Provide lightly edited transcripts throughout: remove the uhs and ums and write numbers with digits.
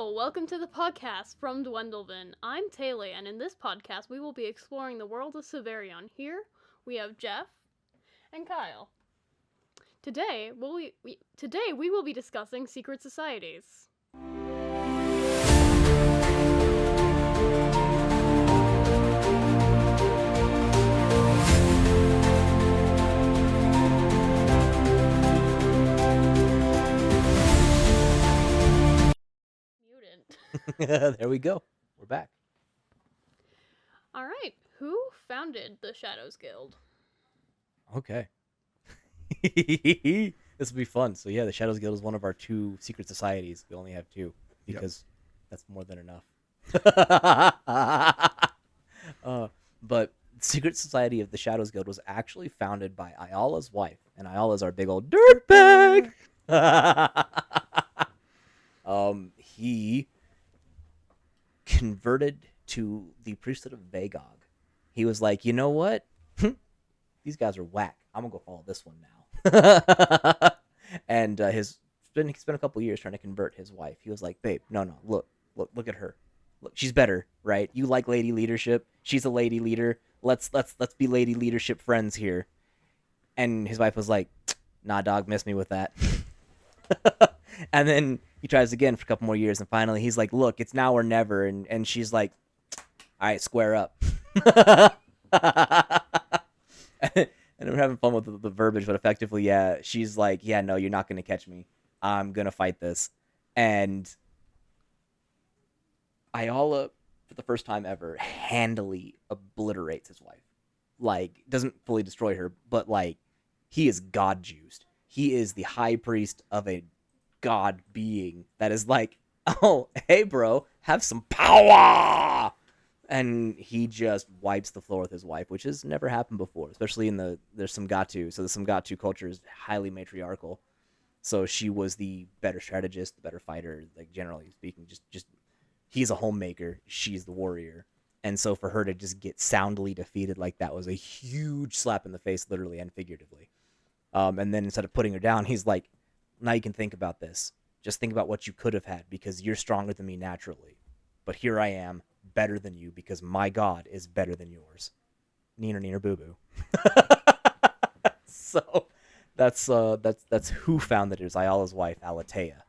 Hello, welcome to the podcast from Duendelvin. I'm Taylor, and in this podcast, we will be exploring the world of Savarion. Here, we have Jeff and Kyle. Today we will be discussing secret societies. Mutant. There we go. We're back. All right, who founded the Shadows Guild? Okay. This will be fun. So yeah, the Shadows Guild is one of our two secret societies. We only have two because that's more than enough. But Secret Society of the Shadows Guild was actually founded by Ayala's wife, and Ayala's our big old dirtbag. He converted to the priesthood of Vagog. He was like, you know what? These guys are whack. I'm gonna go follow this one now. And he spent a couple years trying to convert his wife. He was like, babe, no, look at her. Look, she's better, right? You like lady leadership. She's a lady leader. Let's be lady leadership friends here. And his wife was like, nah, dog, miss me with that. And then he tries again for a couple more years, and finally he's like, look, it's now or never. And she's like, all right, square up. And we're having fun with the verbiage, but effectively, yeah, she's like, yeah, no, you're not going to catch me. I'm going to fight this. And Ayala, for the first time ever, handily obliterates his wife. Like, doesn't fully destroy her, but, like, he is God-juiced. He is the high priest of a god being that is like, oh, hey, bro, have some power! And he just wipes the floor with his wife, which has never happened before, especially there's some Sangatu. So the Sangatu culture is highly matriarchal. So she was the better strategist, the better fighter, like generally speaking. Just he's a homemaker, she's the warrior. And so for her to just get soundly defeated like that was a huge slap in the face, literally and figuratively. And then instead of putting her down, he's like, now you can think about this. Just think about what you could have had because you're stronger than me naturally. But here I am, better than you because my God is better than yours. Neener, neener, boo boo. So that's who founded it. It was Ayala's wife, Alatea.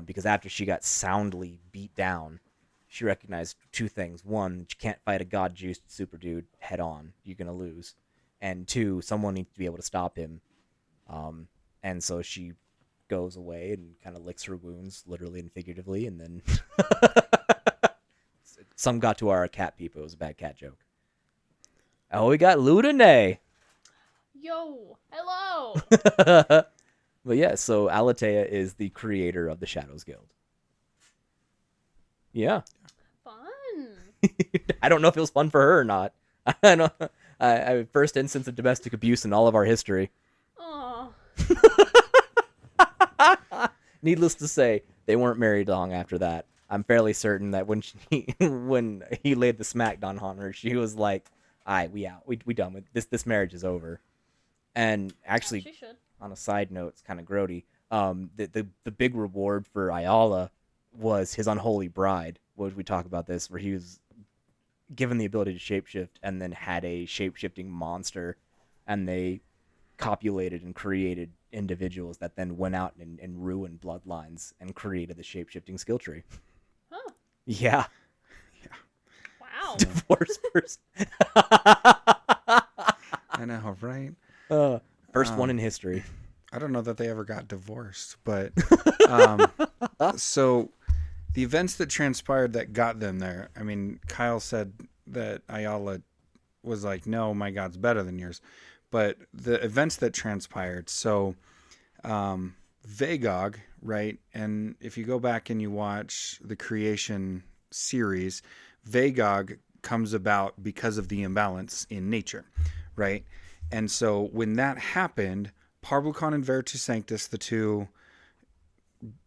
Because after she got soundly beat down, she recognized two things. One, you can't fight a god-juiced super dude head on. You're going to lose. And two, someone needs to be able to stop him. And so she goes away and kind of licks her wounds, literally and figuratively, and then some got to our cat people. It was a bad cat joke. Oh, we got Ludene. Yo, hello. But yeah, so Alatea is the creator of the Shadows Guild. Yeah. Fun. I don't know if it was fun for her or not. I know. First instance of domestic abuse in all of our history. Aw. Needless to say, they weren't married long after that. I'm fairly certain that when he laid the smackdown on her, she was like, "All right, we out. We done with this. This marriage is over." And actually, She should. on a side note, it's kind of grody. The big reward for Ayala was his unholy bride. We talk about this, where he was given the ability to shapeshift and then had a shapeshifting monster, and they copulated and created individuals that then went out and ruined bloodlines and created the shapeshifting skill tree. Huh. Yeah. Wow. Divorce person. I know, right? First one in history. I don't know that they ever got divorced, but so the events that transpired that got them there. I mean, Kyle said that Ayala was like, "No, my God's better than yours," but the events that transpired. So, Vagog, right? And if you go back and you watch the creation series, Vagog comes about because of the imbalance in nature, right? And so when that happened, Parvulcan and Veritas Sanctus, the two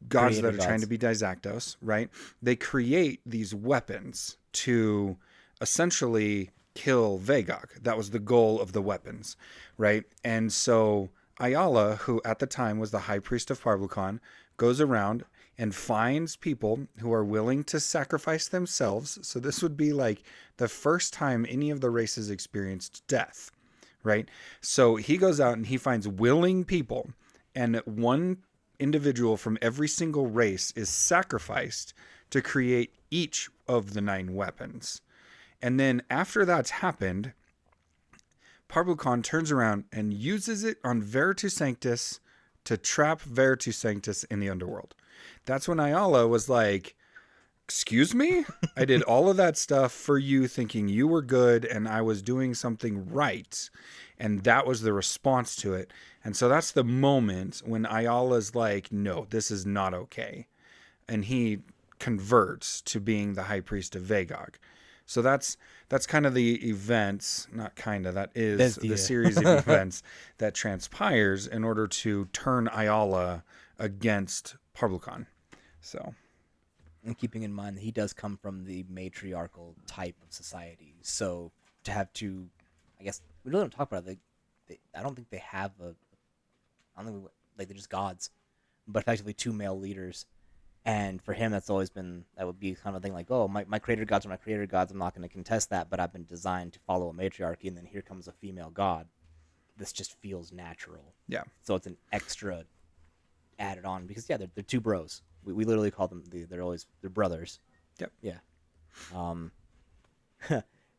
gods that are trying to be Dysactos, right? They create these weapons to essentially kill Vagog. That was the goal of the weapons, right? And so Ayala, who at the time was the high priest of Parvulcan, goes around and finds people who are willing to sacrifice themselves. So this would be like the first time any of the races experienced death, right? So he goes out and he finds willing people, and one individual from every single race is sacrificed to create each of the 9 weapons. And then after that's happened, Parvulcan turns around and uses it on Veritas Sanctus to trap Veritas Sanctus in the underworld. That's when Ayala was like, excuse me? I did all of that stuff for you thinking you were good and I was doing something right. And that was the response to it. And so that's the moment when Ayala's like, no, this is not okay. And he converts to being the high priest of Vagog. So that's kind of the events, not kind of, that is the series of events that transpires in order to turn Ayala against Parvulcan. So, and keeping in mind that he does come from the matriarchal type of society, so to have to, I guess we really don't talk about it. I don't think they have I don't think they're just gods, but effectively 2 male leaders. And for him, that would be kind of a thing like, oh, my creator gods are my creator gods. I'm not going to contest that, but I've been designed to follow a matriarchy, and then here comes a female god. This just feels natural. Yeah. So it's an extra added on because, they're 2 bros. We literally call them, they're brothers. Yep. Yeah. And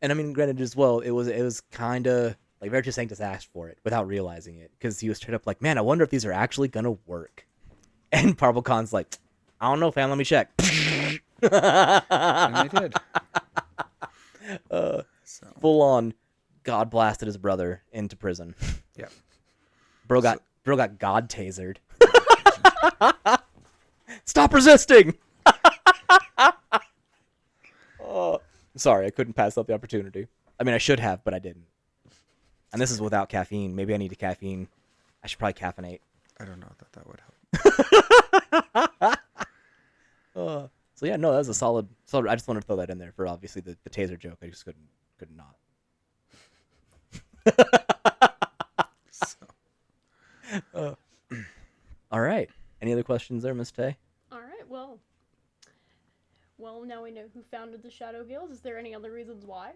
I mean, granted as well, it was kind of like Veritas Sanctus asked for it without realizing it because he was straight up like, man, I wonder if these are actually going to work. And Parvulcan's like, I don't know, fam. Let me check. And they did. Full on, God blasted his brother into prison. Yeah. Bro got God tasered. Stop resisting. Sorry, I couldn't pass up the opportunity. I mean, I should have, but I didn't. And this is without caffeine. Maybe I need a caffeine. I should probably caffeinate. I don't know that would help. So yeah, no, that was a solid. I just wanted to throw that in there for obviously the taser joke. I just could not. All right. Any other questions there, Miss Tay? All right. Well, now we know who founded the Shadow Guilds. Is there any other reasons why?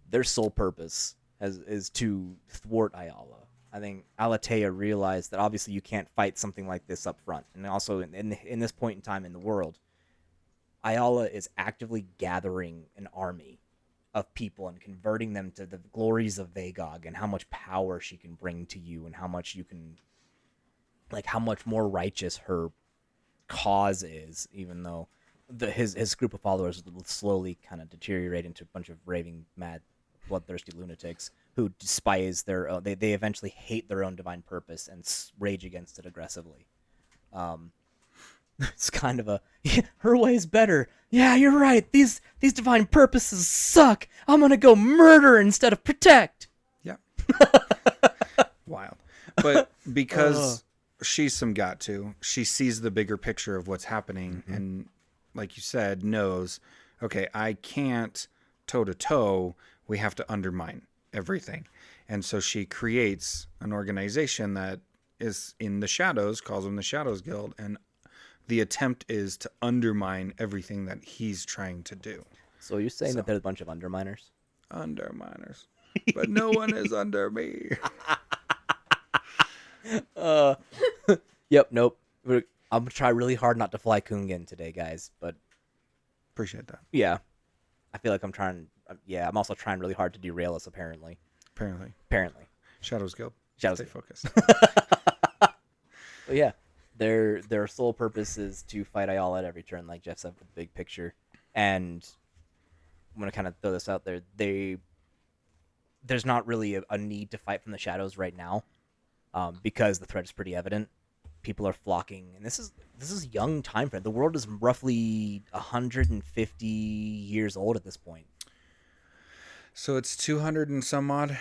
Their sole purpose is to thwart Ayala. I think Alatea realized that obviously you can't fight something like this up front. And also in this point in time in the world, Ayala is actively gathering an army of people and converting them to the glories of Vagog and how much power she can bring to you and how much you can, like how much more righteous her cause is, even though his group of followers will slowly kind of deteriorate into a bunch of raving, mad, bloodthirsty lunatics who despise their own, they eventually hate their own divine purpose and rage against it aggressively. It's kind of her way's better. Yeah, you're right. These divine purposes suck. I'm gonna go murder instead of protect. Yeah. Wild. But because she's some got to, she sees the bigger picture of what's happening and, like you said, knows, okay, I can't toe-to-toe. We have to undermine everything. And so she creates an organization that is in the shadows, calls them the Shadows Guild, and the attempt is to undermine everything that he's trying to do. So you're saying that there's a bunch of underminers? Underminers. But no one is under me. Yep, nope. I'm going to try really hard not to fly Kungen today, guys, but... Appreciate that. Yeah. I feel like I'm I'm also trying really hard to derail us, apparently. Apparently. Shadows Guild. Stay focused. But yeah, their sole purpose is to fight Ayala at every turn, like Jeff said, with the big picture. And I'm going to kind of throw this out there. There's not really a need to fight from the shadows right now, because the threat is pretty evident. People are flocking, and this is young time frame. The world is roughly 150 years old at this point. So it's 200 and some odd.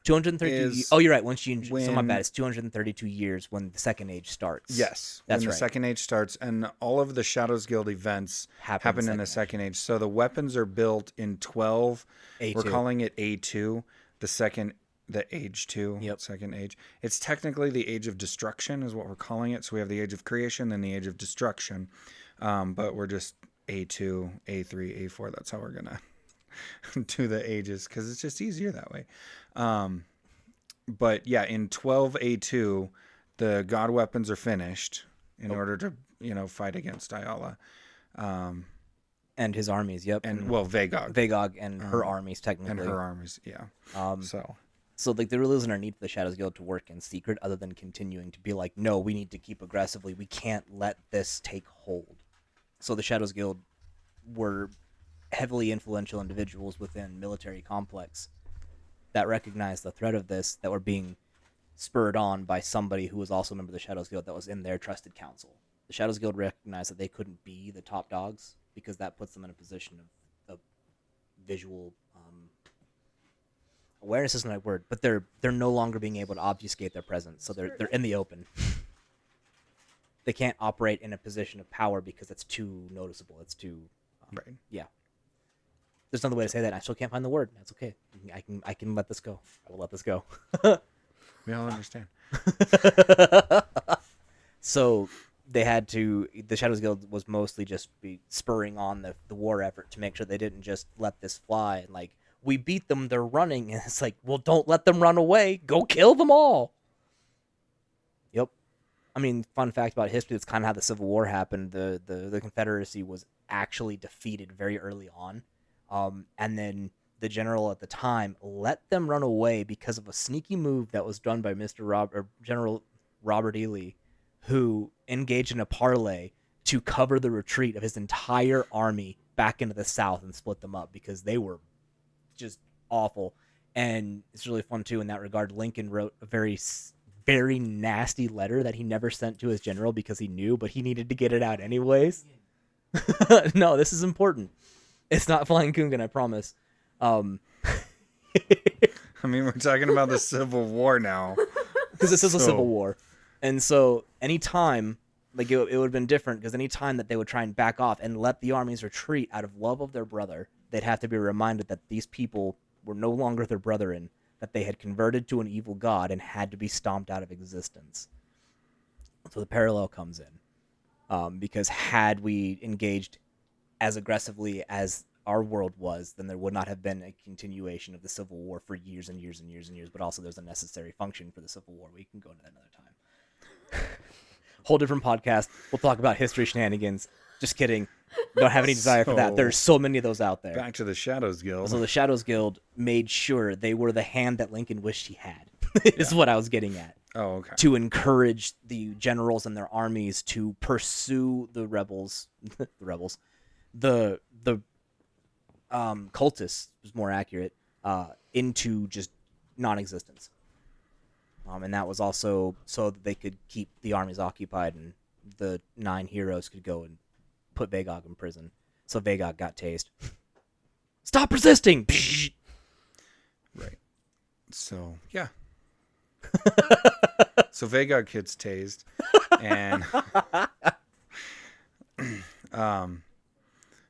232. Oh, you're right. So my bad. It's 232 years when the Second Age starts. Yes, that's when right. The Second Age starts, and all of the Shadows Guild events happen in the Second Age. So the weapons are built in 12. A2. We're calling it A2. The second the age 2, Yep. second age. It's technically the age of destruction is what we're calling it. So we have the age of creation, then the age of destruction. But we're just A2, A3, A4. That's how we're going to do the ages because it's just easier that way. But yeah, in 12A2, the god weapons are finished in order to, fight against Ayala. And his armies, yep. And, well, Vagog. Vagog and her armies, technically. And her armies, yeah. So like there really isn't a need for the Shadows Guild to work in secret other than continuing to be like, no, we need to keep aggressively. We can't let this take hold. So the Shadows Guild were heavily influential individuals within military complex that recognized the threat of this, that were being spurred on by somebody who was also a member of the Shadows Guild that was in their trusted council. The Shadows Guild recognized that they couldn't be the top dogs because that puts them in a position of visual awareness isn't the right word, but they're no longer being able to obfuscate their presence, so they're in the open. They can't operate in a position of power because it's too noticeable. It's too right. Yeah. There's another way to say that. I still can't find the word. That's okay. I can let this go. I will let this go. We all understand. So they had to. The Shadows Guild was mostly just be spurring on the war effort to make sure they didn't just let this fly and like, we beat them, they're running, and it's like, well, don't let them run away. Go kill them all. Yep. I mean, fun fact about history, that's kind of how the Civil War happened. The Confederacy was actually defeated very early on. And then the general at the time let them run away because of a sneaky move that was done by General Robert E. Lee, who engaged in a parlay to cover the retreat of his entire army back into the South and split them up because they were just awful. And it's really fun too in that regard. Lincoln wrote a very, very nasty letter that he never sent to his general because he knew, but he needed to get it out anyways. No, this is important. It's not Flying Kungan, I promise. I mean, we're talking about the Civil War now. Because this is a civil war. And so anytime, like it would have been different because anytime that they would try and back off and let the armies retreat out of love of their brother, they'd have to be reminded that these people were no longer their brethren, that they had converted to an evil god and had to be stomped out of existence. So the parallel comes in. Because had we engaged as aggressively as our world was, then there would not have been a continuation of the Civil War for years and years and years and years, but also there's a necessary function for the Civil War. We can go into that another time. Whole different podcast. We'll talk about history shenanigans. Just kidding. Don't have any desire for that. There's so many of those out there. Back to the Shadows Guild. So the Shadows Guild made sure they were the hand that Lincoln wished he had. Is what I was getting at. Oh, okay. To encourage the generals and their armies to pursue the rebels, the cultists was more accurate, into just non-existence. And that was also so that they could keep the armies occupied and the 9 heroes could go and put Vagog in prison. So Vagog got tased. Stop resisting! Right. So, yeah. So Vagog gets tased. And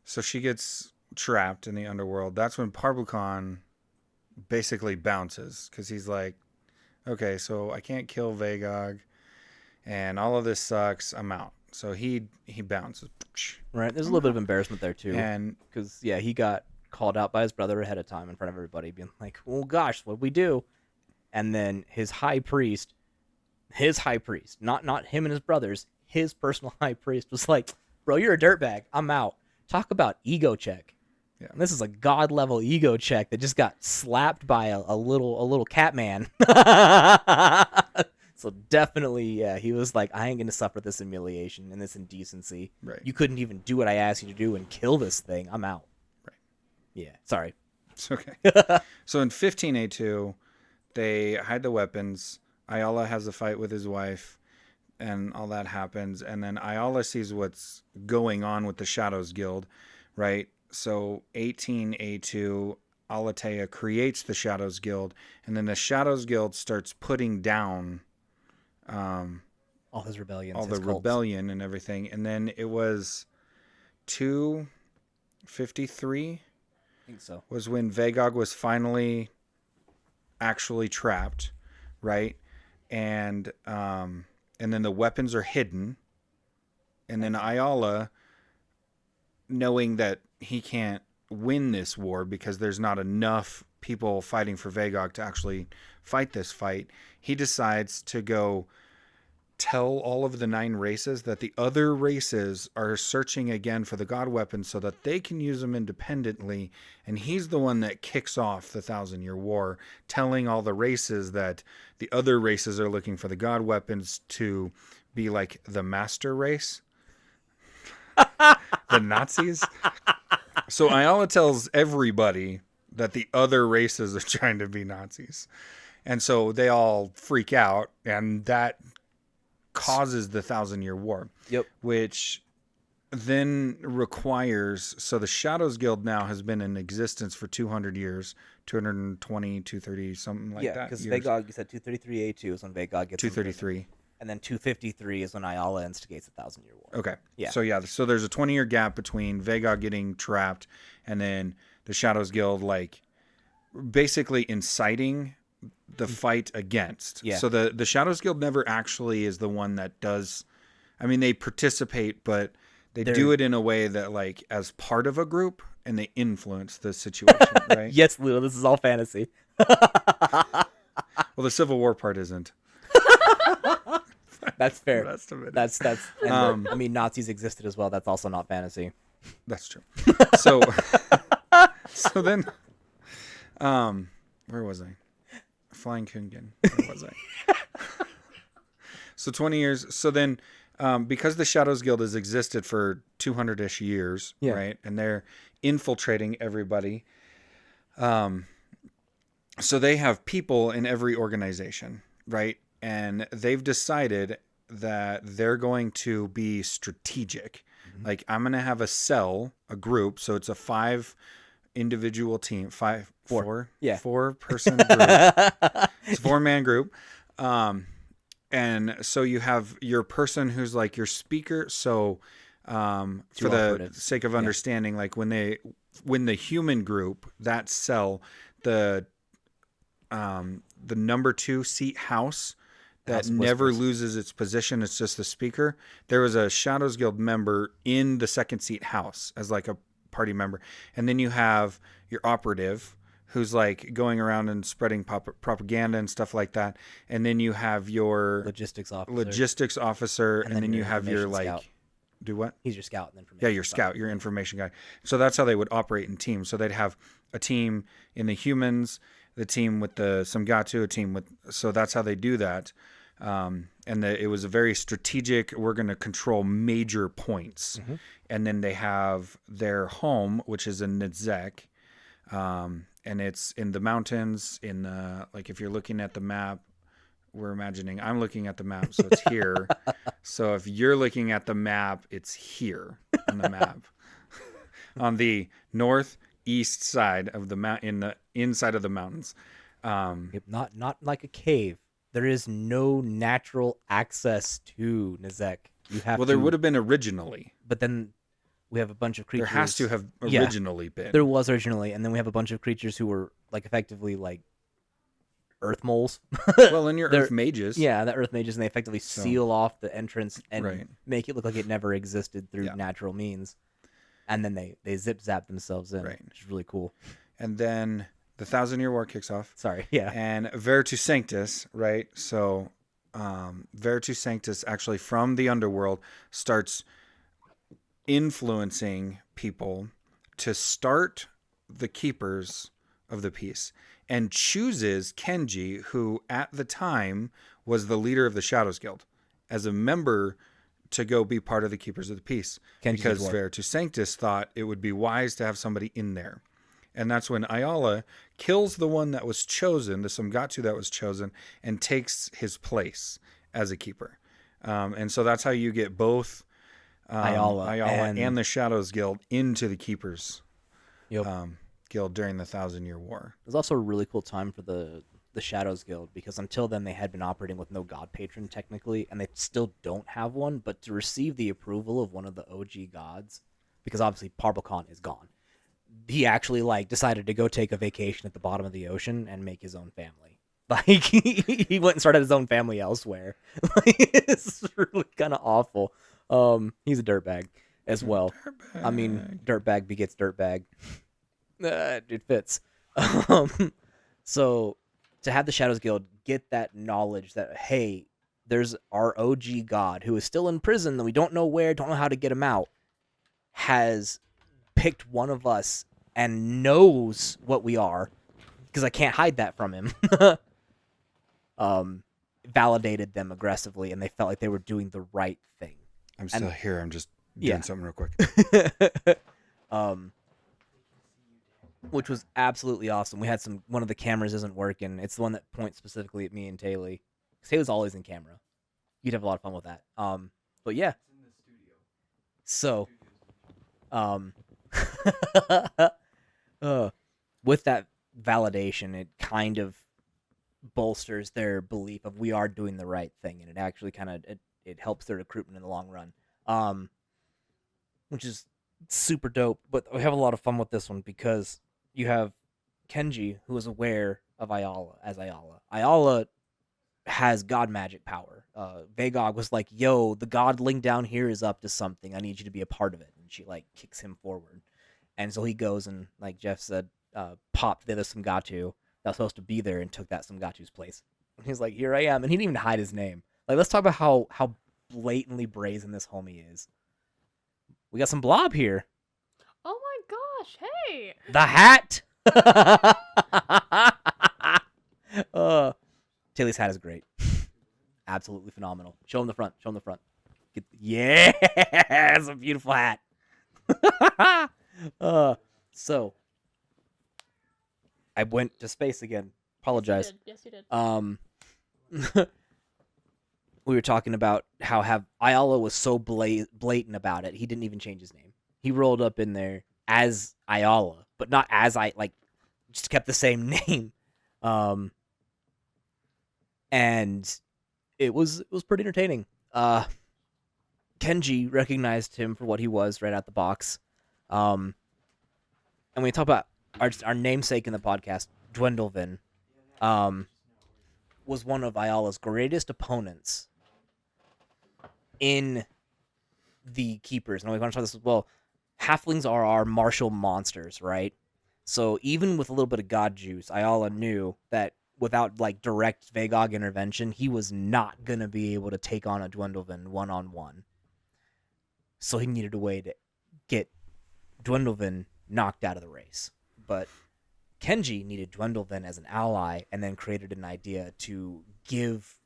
so she gets trapped in the underworld. That's when Parbucon basically bounces because he's like, okay, so I can't kill Vagog and all of this sucks. I'm out. So he bounces. Right. There's a little bit of embarrassment there too. And because he got called out by his brother ahead of time in front of everybody, being like, "Oh gosh, what'd we do?" And then his high priest, not him and his brothers, his personal high priest was like, "Bro, you're a dirtbag. I'm out." Talk about ego check. Yeah. And this is a god level ego check that just got slapped by a little cat man. So definitely, yeah, he was like, I ain't gonna suffer this humiliation and this indecency. Right. You couldn't even do what I asked you to do and kill this thing. I'm out. Right. Yeah. Sorry. It's okay. So in 15A2, they hide the weapons. Ayala has a fight with his wife, and all that happens. And then Ayala sees what's going on with the Shadows Guild, right? So 18A2, Alatea creates the Shadows Guild, and then the Shadows Guild starts putting down all his rebellions, all his the cults. rebellion and everything. And then it was 253 I think so. was when Vagog was finally actually trapped, right? And then the weapons are hidden. And then Ayala, knowing that he can't win this war because there's not enough people fighting for Vagog to actually fight this fight, he decides to go tell all of the 9 races that the other races are searching again for the god weapons so that they can use them independently. And he's the one that kicks off the 1,000-Year War, telling all the races that the other races are looking for the god weapons to be like the master race, the Nazis. So Ayala tells everybody that the other races are trying to be Nazis. And so they all freak out, and that causes the 1,000-Year War. Yep. Which then requires, so the Shadows Guild now has been in existence for 200 years, 220, 230, something like that. Yeah, because years. Vagog, you said 233A2 is when Vagog gets 233. And then 253 is when Ayala instigates the 1,000-Year War. Okay. Yeah. So there's a 20-year gap between Vagog getting trapped and then the Shadows Guild, like, basically inciting the fight against. Yeah. So the Shadows Guild never actually is the one that does. I mean, they participate, but they're do it in a way that, like, as part of a group, and they influence the situation, right? Yes, Lou, this is all fantasy. Well, the Civil War part isn't. That's fair. That's and I mean, Nazis existed as well. That's also not fantasy. That's true. So, so then, where was I? Flying Kungan. Where was I? So 20 years. So then, because the Shadows Guild has existed for 200-ish years, Yeah. right? And they're infiltrating everybody. So they have people in every organization, right? And they've decided that they're going to be strategic. Mm-hmm. Like, I'm going to have a group. So it's a 5 individual team, four person group. It's a 4-man group. And so you have your person who's like your speaker. So, for the sake of understanding, like when the human group, that cell, the number 2 seat house that never loses its position. It's just the speaker. There was a Shadows Guild member in the 2nd seat house as like a party member. And then you have your operative who's like going around and spreading propaganda and stuff like that. And then you have your logistics officer. And then you have your like, scout. Do what? He's your scout and information. Yeah, your scout, your information guy. So that's how they would operate in teams. So they'd have a team in the humans, the team with the Samgatu, a team with. So that's how they do that. It was a very strategic. We're going to control major points, mm-hmm. And then they have their home, which is in Nizek, and it's in the mountains. Like if you're looking at the map, I'm looking at the map, so it's here. So if you're looking at the map, it's here on the map, on the northeast side of the in the inside of the mountains. Not like a cave. There is no natural access to Nizek. There would have been originally, but then we have a bunch of creatures. There has to have originally been. There was originally, and then we have a bunch of creatures who were like effectively like earth moles. Well, and your earth mages. Yeah, the earth mages, and they effectively seal off the entrance and make it look like it never existed through natural means. And then they zip zap themselves in, which is really cool. And then the 1,000-Year War kicks off. And Veritus Sanctus, right? So Veritus Sanctus actually from the underworld starts influencing people to start the Keepers of the Peace and chooses Kenji, who at the time was the leader of the Shadows Guild, as a member to go be part of the Keepers of the Peace. Because Veritus Sanctus thought it would be wise to have somebody in there. And that's when Ayala kills the one that was chosen, the Samgatu that was chosen, and takes his place as a keeper. And so that's how you get both Ayala and the Shadows Guild into the Keepers Guild during the 1,000-Year War. It was also a really cool time for the Shadows Guild, because until then they had been operating with no god patron technically, and they still don't have one, but to receive the approval of one of the OG gods, because obviously Parbalcon is gone, he actually decided to go take a vacation at the bottom of the ocean and make his own family. Like he went and started his own family elsewhere. Like, it's really kind of awful. He's a dirtbag as well. I mean, dirtbag begets dirtbag. It fits. So to have the Shadows Guild get that knowledge that, hey, there's our OG god who is still in prison that we don't know where, don't know how to get him out, has picked one of us and knows what we are, because I can't hide that from him. Validated them aggressively, and they felt like they were doing the right thing. I'm still here. I'm just doing something real quick. Which was absolutely awesome. We had one of the cameras isn't working. It's the one that points specifically at me and Taylor. Taylor's always in camera. You'd have a lot of fun with that. But yeah. So, with that validation, it kind of bolsters their belief of we are doing the right thing, and it actually kind of it helps their recruitment in the long run, which is super dope. But we have a lot of fun with this one because you have Kenji, who is aware of Ayala as Ayala. Ayala has god magic power. Vagog was like, yo, the godling down here is up to something. I need you to be a part of it. And she like kicks him forward. And so he goes and, like Jeff said, popped the other Sangatu that was supposed to be there and took that Sangatu's place. And he's like, here I am. And he didn't even hide his name. Like, let's talk about how blatantly brazen this homie is. We got some blob here. Oh my gosh, hey! The hat! Taylor's hat is great. Absolutely phenomenal. Show him the front. Show him the front. Yeah! It's a beautiful hat. So, I went to space again. Apologize. Yes, you did. We were talking about how Ayala was so blatant about it. He didn't even change his name. He rolled up in there as Ayala, but not as just kept the same name. And it was pretty entertaining. Kenji recognized him for what he was right out the box. And when we talk about our namesake in the podcast, Duendelvin, was one of Ayala's greatest opponents in the Keepers. And we want to talk this as well. Halflings are our martial monsters, right? So even with a little bit of god juice, Ayala knew that without like direct Vagog intervention, he was not going to be able to take on a Duendelvin one-on-one. So he needed a way to get Duendelvin knocked out of the race. But Kenji needed Duendelvin as an ally and then created an idea to give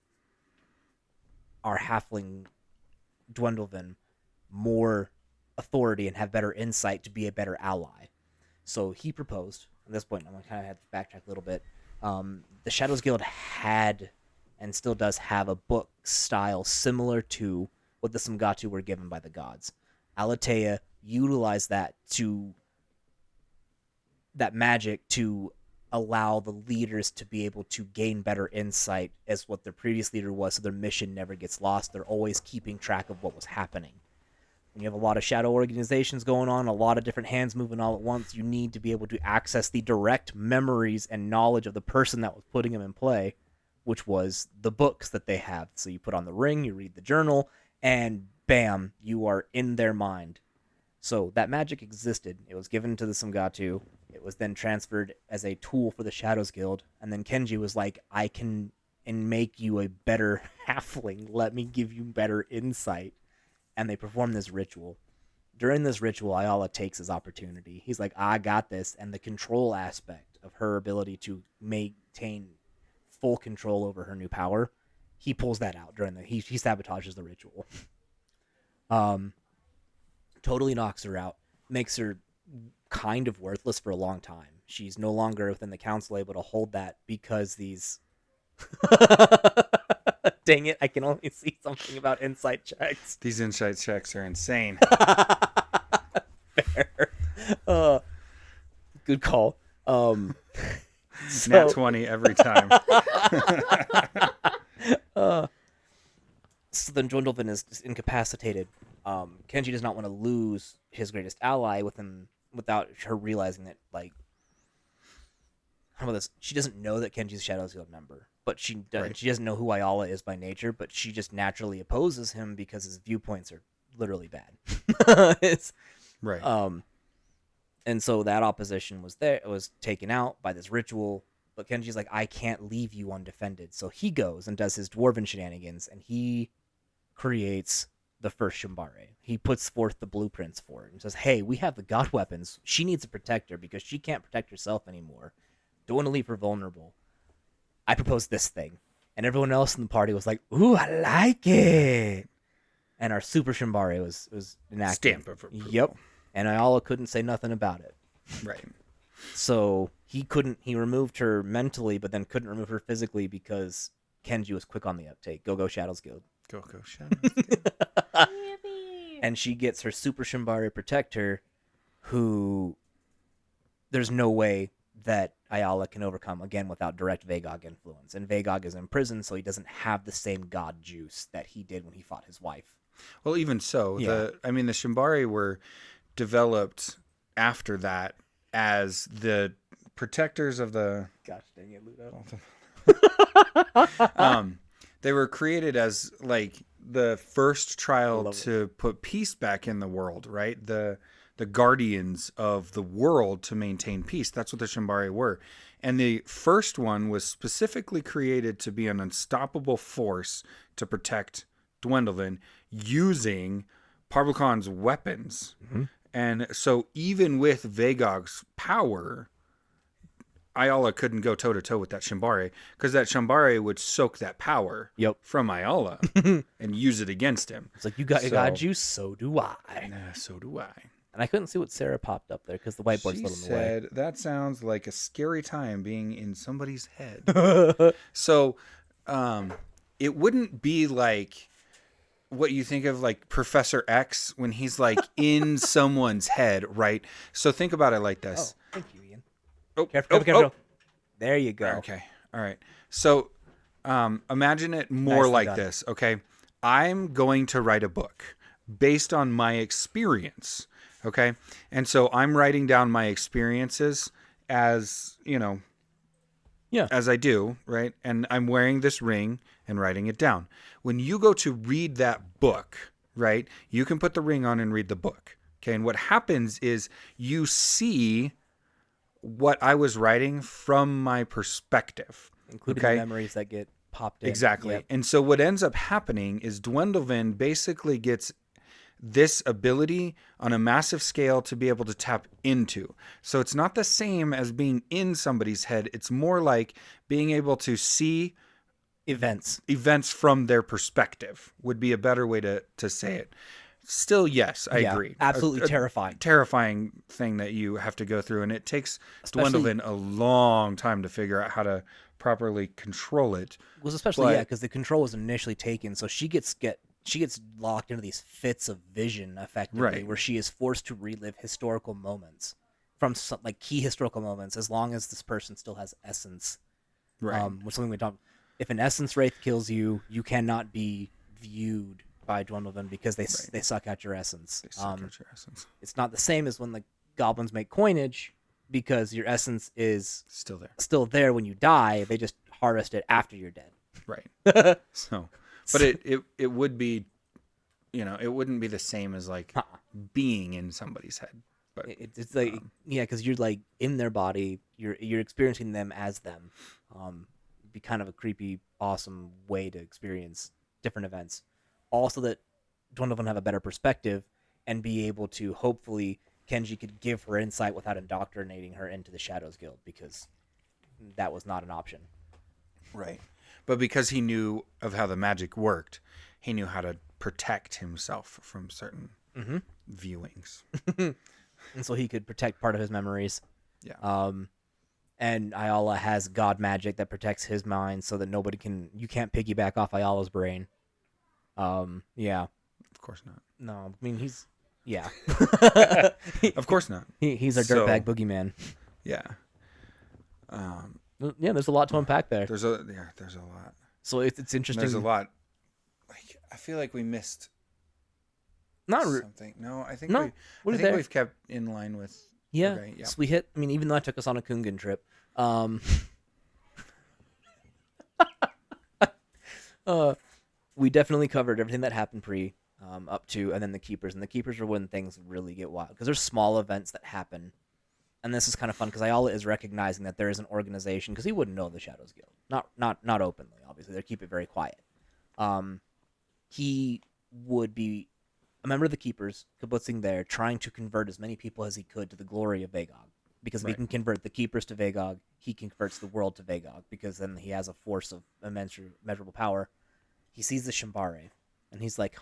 our halfling Duendelvin more authority and have better insight to be a better ally. So he proposed, at this point, I'm going to kind of have to backtrack a little bit. The Shadows Guild had and still does have a book style similar to what the Sangatu were given by the gods. Alatea utilized that magic to allow the leaders to be able to gain better insight as what their previous leader was, so their mission never gets lost. They're always keeping track of what was happening. When you have a lot of shadow organizations going on, a lot of different hands moving all at once, you need to be able to access the direct memories and knowledge of the person that was putting them in play, which was the books that they have. So you put on the ring, you read the journal, and bam, you are in their mind. So that magic existed. It was given to the Sangatu. It was then transferred as a tool for the Shadows Guild. And then Kenji was like, I can make you a better halfling. Let me give you better insight. And they perform this ritual. During this ritual, Ayala takes his opportunity. He's like, I got this. And the control aspect of her ability to maintain full control over her new power, he pulls that out during he sabotages the ritual. Totally knocks her out, makes her kind of worthless for a long time. She's no longer within the council able to hold that because these dang it, I can only see something about insight checks. These insight checks are insane. Fair. Good call. Nat 20 every time. So then Duendelvin is incapacitated. Kenji does not want to lose his greatest ally without her realizing that, like, how about this? She doesn't know that Kenji's Shadows Guild member, but she Right. doesn't know who Ayala is by nature, but she just naturally opposes him because his viewpoints are literally bad. It's, Right. and so that opposition was there. It was taken out by this ritual. But Kenji's like, I can't leave you undefended. So he goes and does his dwarven shenanigans, and he creates the first Shimbare. He puts forth the blueprints for it and says, hey, we have the god weapons. She needs a protector because she can't protect herself anymore. Don't want to leave her vulnerable. I propose this thing. And everyone else in the party was like, ooh, I like it. And our super Shimbare was enacted. Stamp of approval. Yep. And Ayala couldn't say nothing about it. Right. So he removed her mentally, but then couldn't remove her physically because Kenji was quick on the uptake. Go Shadows Guild. Go Shadows. Yippee. And she gets her super Shimbari protector, who there's no way that Ayala can overcome again without direct Vagog influence. And Vagog is in prison, so he doesn't have the same god juice that he did when he fought his wife. Well, even so, Yeah. the Shimbari were developed after that as the protectors of the. Gosh dang it, Ludo. They were created as like the first trial Love to put peace back in the world, right? The guardians of the world to maintain peace. That's what the Shimbari were. And the first one was specifically created to be an unstoppable force to protect Duendelvin using Parvulcan's weapons. Mm-hmm. And so even with Vagog's power, Ayala couldn't go toe-to-toe with that Shimbari because that Shimbari would soak that power Yep. from Ayala and use it against him. It's like, you got your So- god juice, so do I. So do I. And I couldn't see what Sarah popped up there because the whiteboard's She a little in the way. said, that sounds like a scary time being in somebody's head. So it wouldn't be like what you think of like Professor X when he's like in someone's head, right? So think about it like Oh, this. thank you, Ian. Oh, Careful. There you go. Okay. All right. So imagine it more Nicely like done. this. Okay. I'm going to write a book based on my experience. Okay. And so I'm writing down my experiences as, Yeah. as I do, right? And I'm wearing this ring and writing it down. When you go to read that book, right, you can put the ring on and read the book. Okay. And what happens is you see what I was writing from my perspective. Including Okay. the memories that get popped in. Exactly. Yep. And so what ends up happening is Duendelvin basically gets this ability on a massive scale to be able to tap into. So it's not the same as being in somebody's head. It's more like being able to see Events. from their perspective would be a better way to say it. Still, yes, I Yeah, agree. absolutely A terrifying. terrifying thing that you have to go through. And it takes Especially- Duendelvin a long time to figure out how to properly control it. Was especially But- because the control was initially taken, so she gets locked into these fits of vision, effectively, Right. where she is forced to relive historical moments from some like key historical moments, as long as this person still has essence. Right. Which is something we talk. If an essence wraith kills you, you cannot be viewed by Duendelvin because they suck out your essence. They suck out your essence. It's not the same as when the goblins make coinage, because your essence is Still there. still there when you die. They just harvest it after you're dead. Right. So, but it would be, it wouldn't be the same as like being in somebody's head. But It's like because you're like in their body, you're experiencing them as them. It'd be kind of a creepy, awesome way to experience different events. Also, that Duendelvin have a better perspective and be able to hopefully Kenji could give her insight without indoctrinating her into the Shadows Guild, because that was not an option. right. But because he knew of how the magic worked, he knew how to protect himself from certain viewings. And so he could protect part of his memories. Yeah. And Ayala has god magic that protects his mind, so that you can't piggyback off Ayala's brain. Yeah. Of course not. No, I mean yeah. Of course not. He's our So- dirtbag boogeyman. Yeah. Yeah, there's a lot to unpack there. There's a lot. So it's interesting. There's a lot. Like I feel like we missed Not something. No, I think No, we're I think there. we've kept in line with. Yeah. Okay, yeah. So we hit. I mean, even though I took us on a Kungan trip, Um, we definitely covered everything that happened up to, and then the Keepers. And the Keepers are when things really get wild, because there's small events that happen. And this is kind of fun, because Ayala is recognizing that there is an organization, because he wouldn't know the Shadows Guild. Not openly, obviously. They keep it very quiet. He would be a member of the Keepers, kibutzing there, trying to convert as many people as he could to the glory of Vagog. Because if he can convert the Keepers to Vagog, he converts the world to Vagog, because then he has a force of immeasurable power. He sees the Shimbare, and he's like,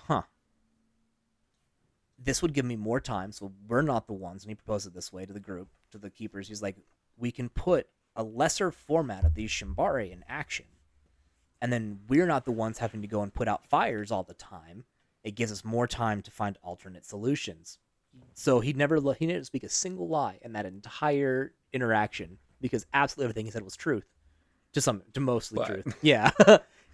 this would give me more time, so we're not the ones. And he proposed it this way to the group, to the Keepers. He's like, we can put a lesser format of these Shimbare in action, and then we're not the ones having to go and put out fires all the time. It gives us more time to find alternate solutions. So he didn't speak a single lie in that entire interaction, because absolutely everything he said was truth. To mostly truth. Yeah.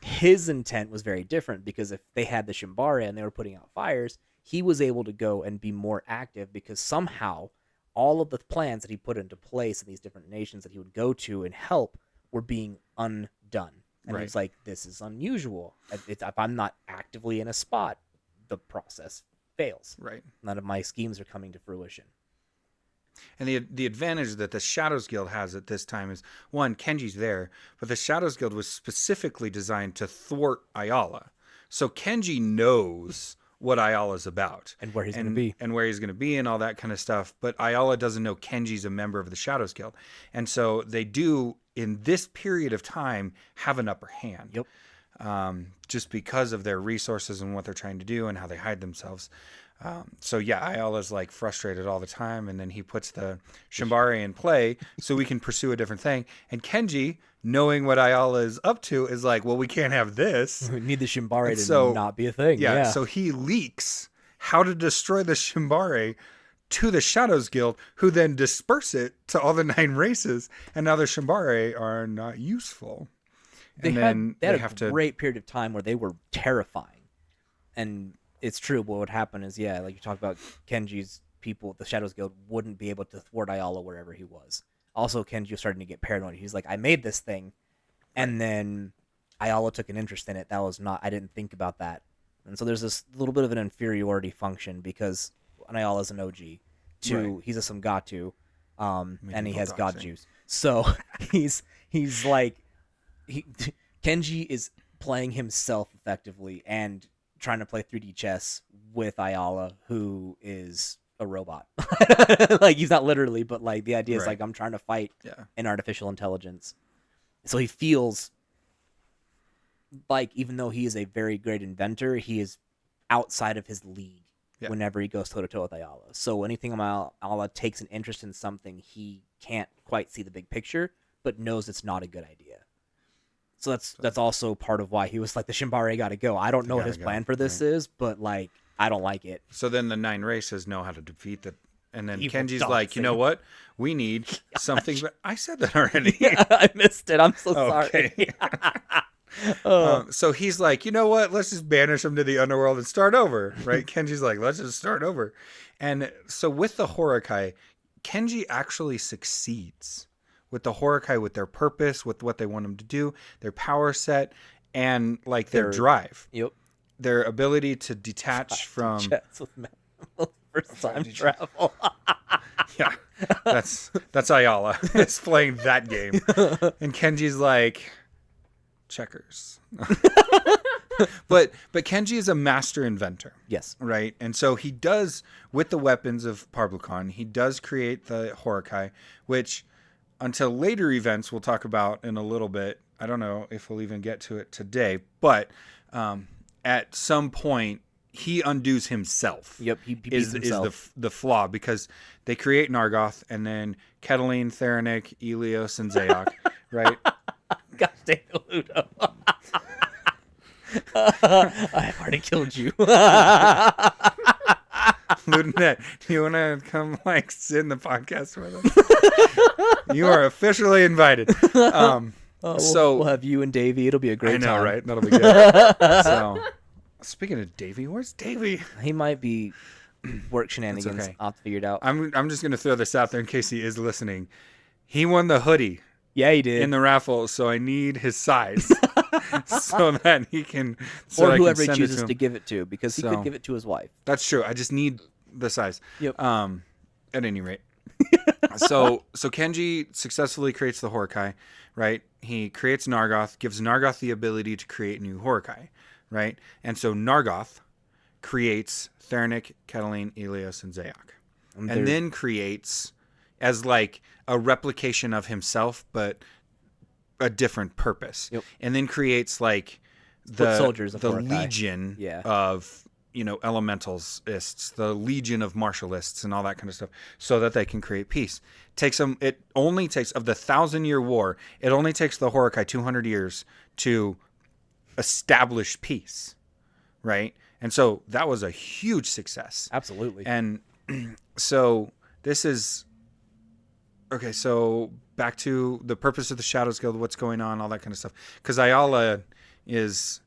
His intent was very different, because if they had the Shimbare and they were putting out fires, he was able to go and be more active, because somehow all of the plans that he put into place in these different nations that he would go to and help were being undone. And he was like, this is unusual. If I'm not actively in a spot, the process fails. Right. None of my schemes are coming to fruition. And the advantage that the Shadows Guild has at this time is, one, Kenji's there, but the Shadows Guild was specifically designed to thwart Ayala. So Kenji knows what Ayala's about. And where he's going to be. And where he's going to be and all that kind of stuff. But Ayala doesn't know Kenji's a member of the Shadows Guild. And so they do, in this period of time, have an upper hand. Yep. Just because of their resources and what they're trying to do and how they hide themselves. So yeah, Ayala's like frustrated all the time, and then he puts the Shimbare in play so we can pursue a different thing. And Kenji, knowing what Ayala is up to, is like, well, we can't have this. We need the Shimbare to not be a thing. Yeah. So he leaks how to destroy the Shimbare to the Shadows Guild, who then disperse it to all the 9 races, and now the Shimbare are not useful. They had a great period of time where they were terrifying. And it's true. What would happen is, like you talked about, Kenji's people, the Shadows Guild, wouldn't be able to thwart Ayala wherever he was. Also, Kenji was starting to get paranoid. He's like, I made this thing, and then Ayala took an interest in it. I didn't think about that. And so there's this little bit of an inferiority function, because Ayala's an OG. He's a Samgatu, and he has God juice. So he's like, Kenji is playing himself effectively and trying to play 3D chess with Ayala, who is a robot. Like, he's not literally, but like the idea is like, I'm trying to fight an artificial intelligence. So he feels like, even though he is a very great inventor, he is outside of his league whenever he goes toe to toe with Ayala. So anything Ayala takes an interest in something, he can't quite see the big picture, but knows it's not a good idea. So that's also part of why he was like, the Shimbare got to go. I don't know what his plan for this is, but like, I don't like it. So then the 9 races know how to defeat it. And then Kenji's like, you know what? We need something. But I said that already. I missed it. I'm so sorry. So he's like, you know what? Let's just banish him to the underworld and start over. Right? Kenji's like, let's just start over. And so with the Horakai, Kenji actually succeeds with the Horakai, with their purpose, with what they want them to do, their power set, and like their drive. Yep. Their ability to detach from first time travel. Yeah. That's Ayala. It's playing that game. And Kenji's like, checkers. But Kenji is a master inventor. Yes. Right? And so he does, with the weapons of Parblukan, he does create the Horakai, which until later events we'll talk about in a little bit. I don't know if we'll even get to it today, but at some point he undoes himself. Yep, he beats himself. Is the flaw, because they create Nargoth and then Keteline, Theranik, Elios, and Zayok, right? Gosh dang it, Ludo. I've already killed you. Ludonet, do you want to come like sit in the podcast with us? You are officially invited. We'll have you and Davey. It'll be a great time. I know, right? That'll be good. So, speaking of Davey, where's Davey? He might be work shenanigans. Okay. I'll have to figure it out. I'm just gonna throw this out there in case he is listening. He won the hoodie Yeah, he did. in the raffle, so I need his size so that he can or I whoever can he send chooses it to to him. give it to, because he So- could give it to his wife. That's true. I just need the size. Yep. At any rate. so Kenji successfully creates the Horkai, right? He creates Nargoth, gives Nargoth the ability to create new Horkai, right? And so Nargoth creates Theranik, Catiline, Elios, and Zayak. And then creates as like a replication of himself, but a different purpose. Yep. And then creates like Foot soldiers of the Horkai. legion Yeah. of, elementalists, the legion of martialists and all that kind of stuff, so that they can create peace. It only takes, of the 1,000-year war, it only takes the Horkai 200 years to establish peace, right? And so that was a huge success. Absolutely. And so this is okay. So back to the purpose of the Shadows Guild, what's going on, all that kind of stuff. Because Ayala is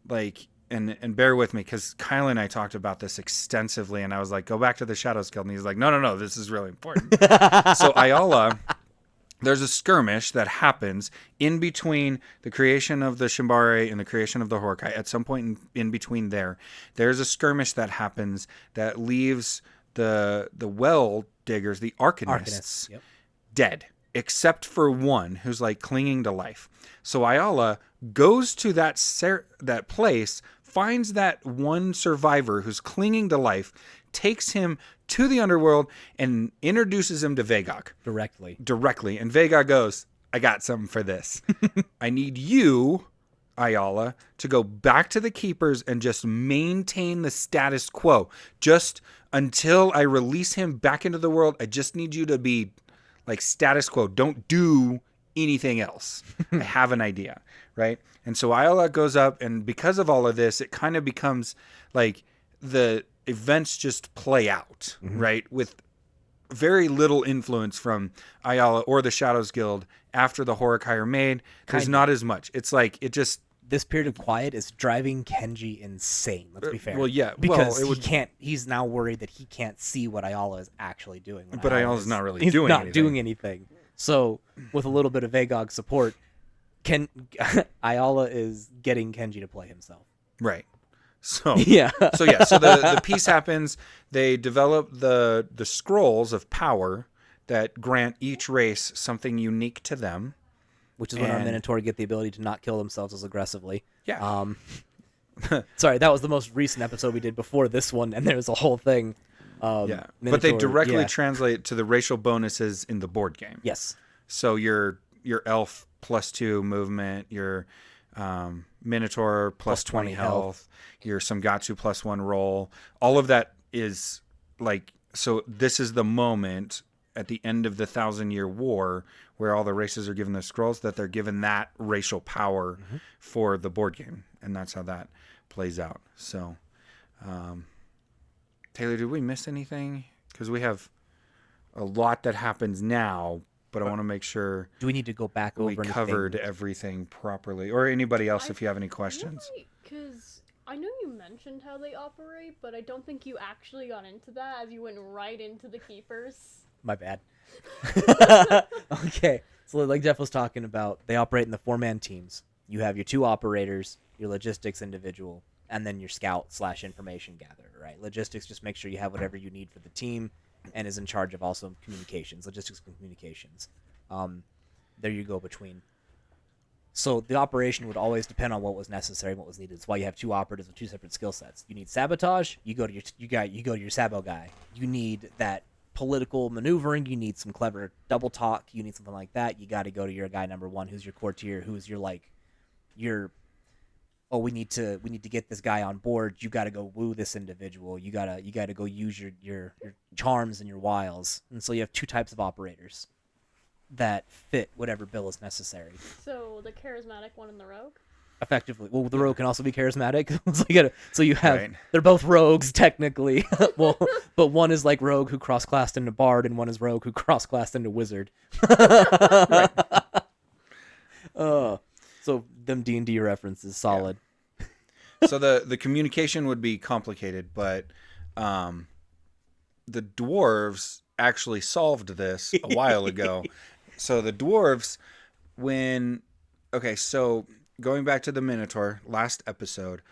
like, and bear with me, because Kyle and I talked about this extensively, and I was like, go back to the Shadows Guild, and he's like, no, this is really important. So Ayala, there's a skirmish that happens in between the creation of the Shimbare and the creation of the Horkai. At some point in between there's a skirmish that happens that leaves the well diggers, the Arcanists, Yep. dead, except for one who's like clinging to life. So Ayala goes to that place, finds that one survivor who's clinging to life, takes him to the underworld, and introduces him to Vagog directly. And Vagog goes, I got something for this. I need you, Ayala, to go back to the Keepers and just maintain the status quo. Just until I release him back into the world, I just need you to be like status quo. Don't do anything else. I have an idea, right? And so Ayala goes up, and because of all of this, it kind of becomes like the events just play out, right? With very little influence from Ayala or the Shadows Guild after the Horkai are made. There's not as much. It's like it just... This period of quiet is driving Kenji insane, let's be fair. Well, yeah. Because he's now worried that he can't see what Ayala is actually doing. But Ayala's not really he's doing not anything. doing anything. So, with a little bit of Vagog support, Ayala is getting Kenji to play himself. Right. So yeah. So the peace happens. They develop the scrolls of power that grant each race something unique to them. Which is when our Minotaur get the ability to not kill themselves as aggressively. Yeah. Sorry, that was the most recent episode we did before this one, and there was a whole thing. Yeah. But they directly translate to the racial bonuses in the board game. Yes. So your elf +2 movement, your Minotaur plus 20 health, your Samgatsu +1 roll. All of that is like, so this is the moment at the end of the 1,000-year war where all the races are given the scrolls, that they're given that racial power for the board game. And that's how that plays out. So, Taylor, did we miss anything? Because we have a lot that happens now, but I want to make sure do we need to go back over we covered everything properly. Or anybody else if you have any questions. Because I know you mentioned how they operate, but I don't think you actually got into that as you went right into the Keepers. My bad. Okay. So like Jeff was talking about, they operate in the 4-man teams. You have your 2 operators, your logistics individual, and then your scout/information gatherer, right? Logistics just make sure you have whatever you need for the team and is in charge of also communications, logistics and communications. There you go between. So the operation would always depend on what was necessary and what was needed. That's why you have 2 operatives with 2 separate skill sets. You need sabotage, you go to your sabo guy. You need that political maneuvering, you need some clever double talk, you need something like that. You got to go to your guy number 1, who's your courtier, who's your we need to get this guy on board. You got to go woo this individual. You got to go use your charms and your wiles. And so you have 2 types of operators that fit whatever bill is necessary. So the charismatic one and the rogue? Effectively. Well, the rogue can also be charismatic. So you have Right. They're both rogues technically. Well, but one is like rogue who cross-classed into bard, and one is rogue who cross-classed into wizard. Right. So them D&D references solid. So the communication would be complicated, but the dwarves actually solved this a while ago. So the dwarves So going back to the Minotaur last episode,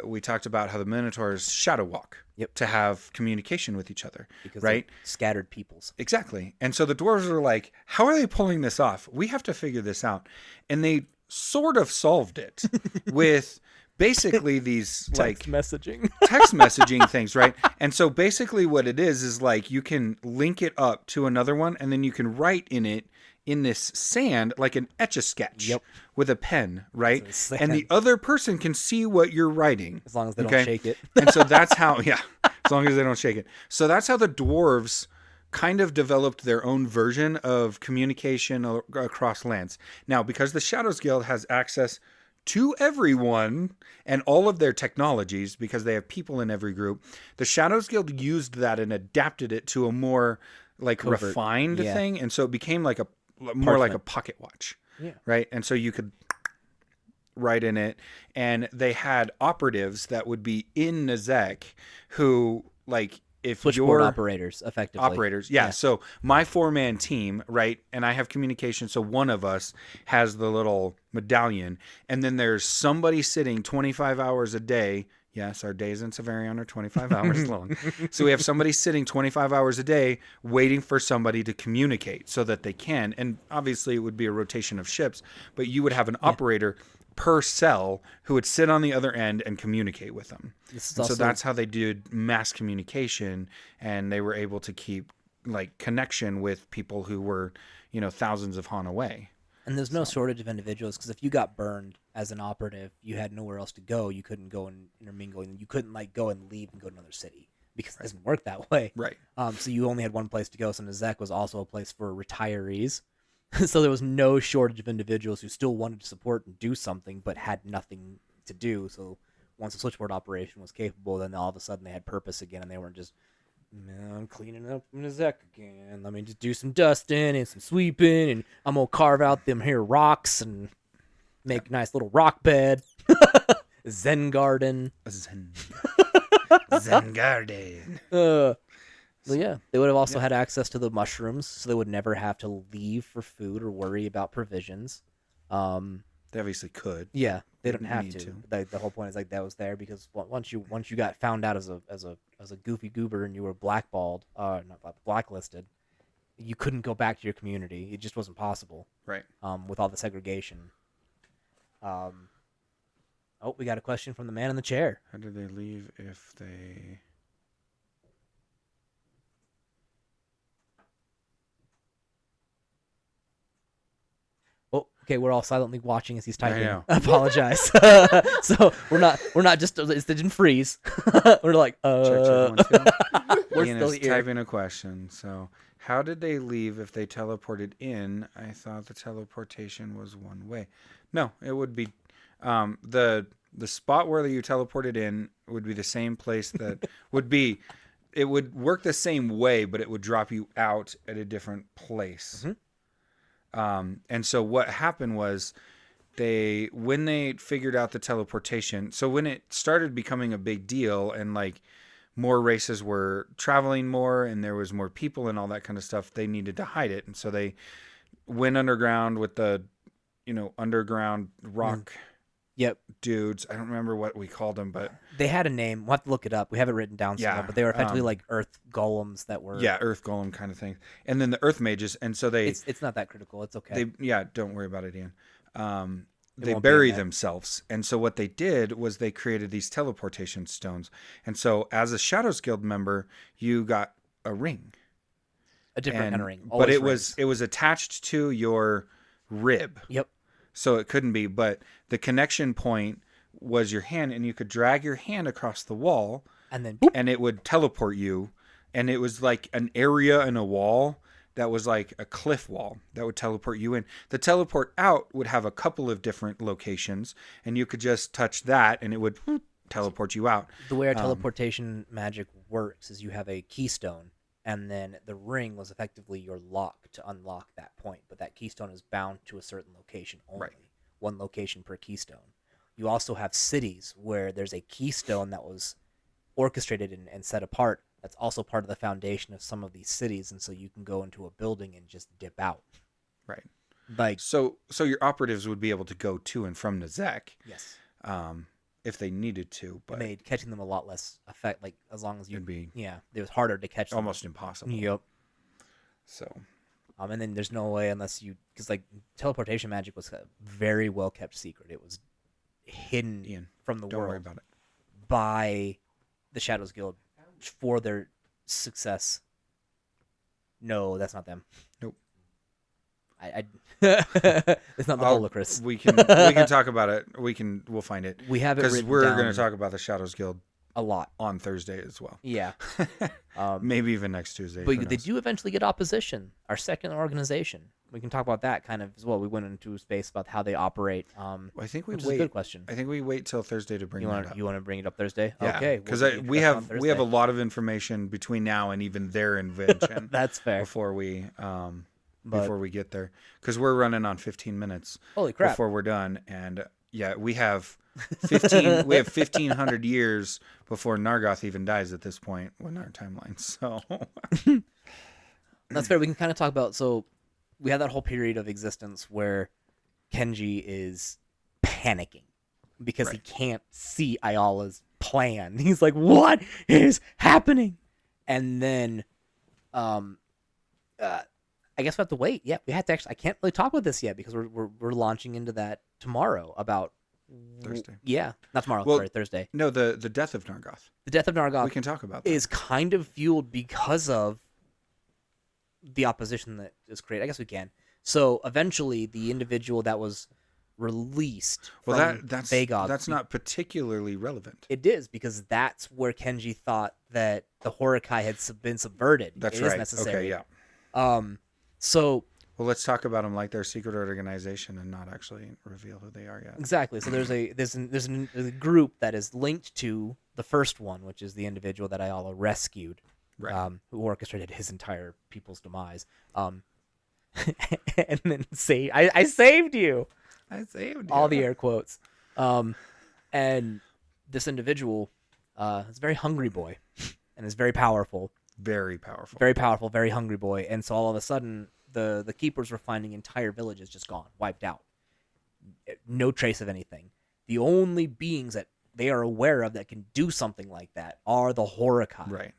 we talked about how the Minotaurs shadow walk to have communication with each other, because right? Scattered peoples. Exactly. And so the dwarves are like, how are they pulling this off? We have to figure this out. And they sort of solved it with basically these Text messaging things, right? And so basically what it is like you can link it up to another one, and then you can write in it in this sand like an etch-a-sketch with a pen, right? And the other person can see what you're writing. As long as they don't shake it. And so that's how, as long as they don't shake it. So that's how the dwarves kind of developed their own version of communication across lands. Now, because the Shadows Guild has access to everyone and all of their technologies, because they have people in every group, the Shadows Guild used that and adapted it to a more covert, refined thing. And so it became like more like a pocket watch, right? And so you could write in it, and they had operatives that would be in Nizek who, if switchboard operators, effectively. Operators, yeah. So my 4-man team, right? And I have communication. So one of us has the little medallion, and then there's somebody sitting 25 hours a day. Yes, our days in Savarion are 25 hours long. So we have somebody sitting 25 hours a day waiting for somebody to communicate so that they can. And obviously it would be a rotation of ships, but you would have an operator per cell who would sit on the other end and communicate with them. So that's how they did mass communication, and they were able to keep connection with people who were, thousands of Han away. And there's no shortage of individuals, because if you got burned as an operative, you had nowhere else to go. You couldn't go and intermingle, and you couldn't go and leave and go to another city, because it doesn't work that way. Right. So you only had one place to go. So Nizek was also a place for retirees. So there was no shortage of individuals who still wanted to support and do something, but had nothing to do. So once the switchboard operation was capable, then all of a sudden they had purpose again, and they weren't just, man, I'm cleaning up Nizek again. Let me just do some dusting and some sweeping, and I'm gonna carve out them here rocks and make a nice little rock bed. Zen garden. Zen garden. So yeah, they would have also had access to the mushrooms, so they would never have to leave for food or worry about provisions. They obviously could. Yeah, they don't have to. The whole point is that was there because once you got found out as a goofy goober and you were blackballed, blacklisted, you couldn't go back to your community. It just wasn't possible. Right. With all the segregation. We got a question from the man in the chair. How did they leave if they? Okay, we're all silently watching as he's typing. I apologize. So we're not just it didn't freeze. We're like, We're Ian still is typing a question. So, how did they leave if they teleported in? I thought the teleportation was one way. No, it would be the spot where you teleported in would be the same place that would be. It would work the same way, but it would drop you out at a different place. Mm-hmm. And so what happened was when they figured out the teleportation, so when it started becoming a big deal and more races were traveling more and there was more people and all that kind of stuff, they needed to hide it. And so they went underground with the, underground rock dudes. I don't remember what we called them, but they had a name. We'll have to look it up. We have it written down somewhere, but they were effectively like earth golems that were... Yeah, earth golem kind of thing. And then the earth mages, and so they... It's not that critical. It's okay. Don't worry about it, Ian. They bury themselves. And so what they did was they created these teleportation stones. And so as a Shadows Guild member, you got a ring. A different ring. But it was attached to your rib. Yep. So it couldn't be, but the connection point was your hand, and you could drag your hand across the wall, and then and it would teleport you. And it was like an area in a wall that was like a cliff wall that would teleport you in. The teleport out would have a couple of different locations, and you could just touch that, and it would teleport you out. The way our teleportation magic works is you have a keystone, and then the ring was effectively your lock to unlock that point. But that keystone is bound to a certain location only. Right. One location per keystone. You also have cities where there's a keystone that was orchestrated and set apart. That's also part of the foundation of some of these cities. And so you can go into a building and just dip out. Right. Like, So your operatives would be able to go to and from Nezek, yes, if they needed to, but it made catching them a lot less effect. Like, as long as you, it'd be it was harder to catch them. almost impossible. Yep. So And then there's no way unless you, because like teleportation magic was a very well kept secret. It was hidden Ian, from the don't world worry about it. by the Shadows Guild for their success. No, that's not them. Nope. It's not the Holocrus. We can talk about it. We'll find it. We have it because written we're down going to talk about the Shadows Guild a lot on Thursday as well. Yeah. Maybe even next Tuesday. But they do eventually get opposition. Our second organization. We can talk about that kind of as well. We went into space about how they operate. I think we which wait. Is a good question. I think we wait till Thursday to bring that up. You want to bring it up Thursday? Yeah, Okay. because we have a lot of information between now and even their invention. That's fair. Before we get there, because we're running on 15 minutes. Holy crap! Before we're done, and we have 1,500 years before Nargoth even dies at this point in our timeline. So that's fair. We can kind of talk about. So we have that whole period of existence where Kenji is panicking because he can't see Ayala's plan. He's like, "What is happening?" And then, I guess we have to wait. Yeah, we have to actually. I can't really talk about this yet because we're launching into that tomorrow about Thursday. Yeah, not tomorrow. Well, sorry, Thursday. No, the death of Nargoth. The death of Nargoth. We can talk about that. Is kind of fueled because of the opposition that is created. I guess we can. So eventually, the individual that was released from Vagog, that's not particularly relevant. It is because that's where Kenji thought that the Horakai had been subverted. That's it right. Is necessary. Okay, yeah. So. Well, let's talk about them like they're a secret organization and not actually reveal who they are yet. Exactly. So there's a group that is linked to the first one, which is the individual that Ayala rescued, right. Who orchestrated his entire people's demise. And then I saved you. I saved you. All the air quotes. And this individual is a very hungry boy and is very powerful. Very powerful. Very powerful, very hungry boy. And so all of a sudden, the keepers were finding entire villages just gone, wiped out. No trace of anything. The only beings that they are aware of that can do something like that are the Horakai. Right.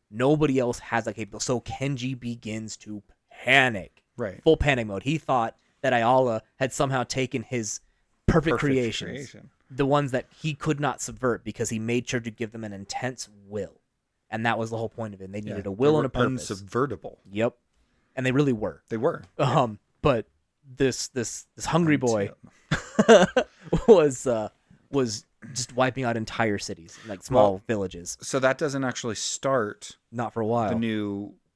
Nobody else has that capability. So Kenji begins to panic. Right. Full panic mode. He thought that Ayala had somehow taken his perfect creations, the ones that he could not subvert because he made sure to give them an intense will. And that was the whole point of it. They needed a will and a purpose. Unsubvertible. Yep. And they really were. They were. But this hungry boy was just wiping out entire cities, like small villages. So that doesn't actually start not for a while.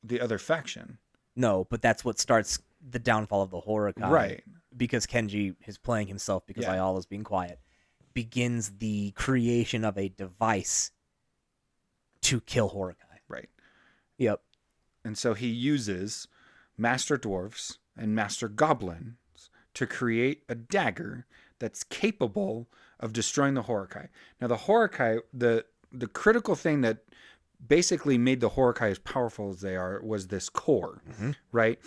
The other faction. No, but that's what starts the downfall of the Horakai. Right. Because Kenji is playing himself because Ayala's being quiet. Begins the creation of a device to kill Horakai. Right. Yep. And so he uses Master Dwarves and Master Goblins to create a dagger that's capable of destroying the Horakai. Now, the Horakai, the critical thing that basically made the Horakai as powerful as they are was this core, right?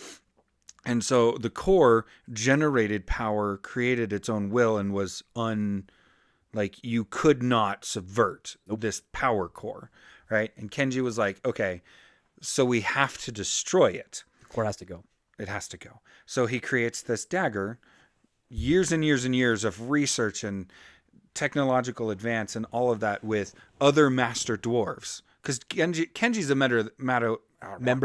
And so the core generated power, created its own will, and was you could not subvert this power core, right? And Kenji was like, okay, so we have to destroy it. The core has to go. It has to go. So he creates this dagger, years and years and years of research and technological advance and all of that with other master dwarves. Because Kenji's a member of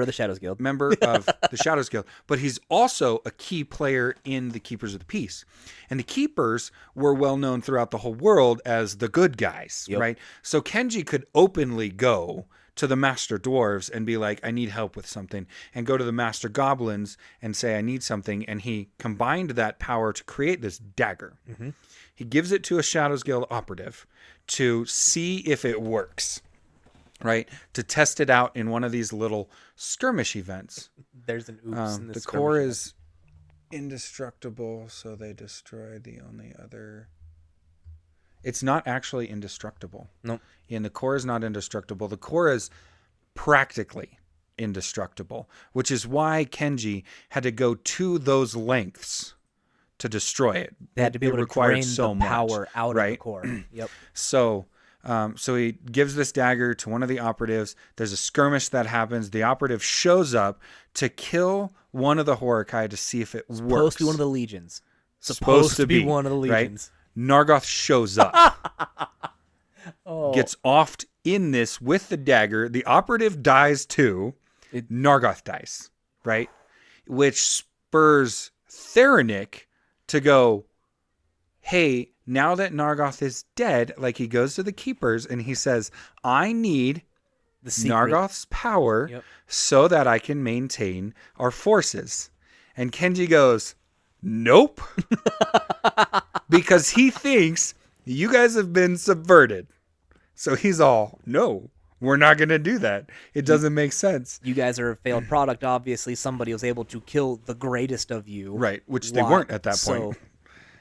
the Shadows Guild. Member of the Shadows Guild. But he's also a key player in the Keepers of the Peace. And the Keepers were well known throughout the whole world as the good guys, right? So Kenji could openly go to the Master Dwarves and be like, I need help with something. And go to the Master Goblins and say, I need something. And he combined that power to create this dagger. Mm-hmm. He gives it to a Shadows Guild operative to see if it works. Right? To test it out in one of these little skirmish events. There's an oops in the core is indestructible, so they destroyed the only other. It's not actually indestructible. Nope. And the core is not indestructible. The core is practically indestructible, which is why Kenji had to go to those lengths to destroy it. They had to be able to drain the power out of the core. Yep. So he gives this dagger to one of the operatives. There's a skirmish that happens. The operative shows up to kill one of the Horakai to see if it works. Supposed to be one of the legions. Supposed to be one of the legions. Right? Nargoth shows up. Gets offed in this with the dagger. The operative dies too. Nargoth dies. Right? Which spurs Theranik to go, hey, now that Nargoth is dead, like he goes to the keepers and he says, I need Nargoth's power so that I can maintain our forces. And Kenji goes, nope. Because he thinks you guys have been subverted. So he's all, no, we're not going to do that. It doesn't make sense. You guys are a failed product. Obviously, somebody was able to kill the greatest of you. Right, which they weren't at that point. So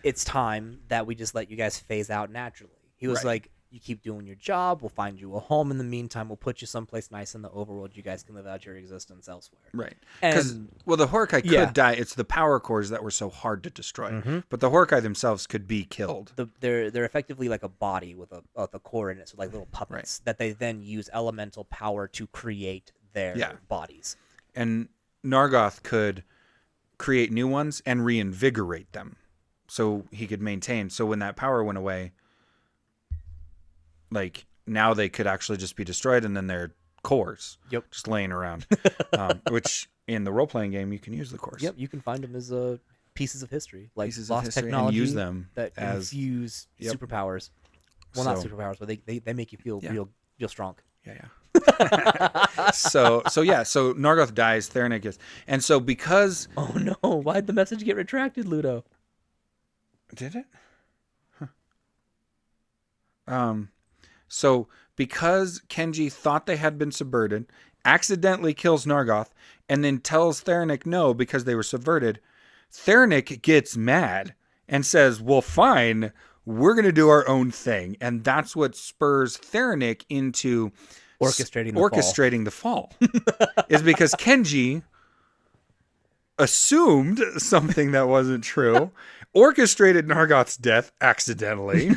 it's time that we just let you guys phase out naturally. He was like, you keep doing your job. We'll find you a home in the meantime. We'll put you someplace nice in the overworld. You guys can live out your existence elsewhere. Right. Because, well, the Horakai could die. It's the power cores that were so hard to destroy. Mm-hmm. But the Horakai themselves could be killed. They're effectively like a body with a core in it, so like little puppets that they then use elemental power to create their bodies. And Nargoth could create new ones and reinvigorate them so he could maintain. So when that power went away, like, now they could actually just be destroyed, and then they're cores just laying around. Which, in the role-playing game, you can use the cores. Yep, you can find them as pieces of history. Like pieces lost of history technology and use them that infuse superpowers. Well, not superpowers, but they make you feel real strong. Yeah. So Nargoth dies, Theranik is. And so because... Oh, no. Why'd the message get retracted, Ludo? Did it? Huh. So because Kenji thought they had been subverted, accidentally kills Nargoth, and then tells Theranik no because they were subverted, Theranik gets mad and says, well, fine, we're going to do our own thing. And that's what spurs Theranik into orchestrating the fall. Is because Kenji assumed something that wasn't true, orchestrated Nargoth's death accidentally.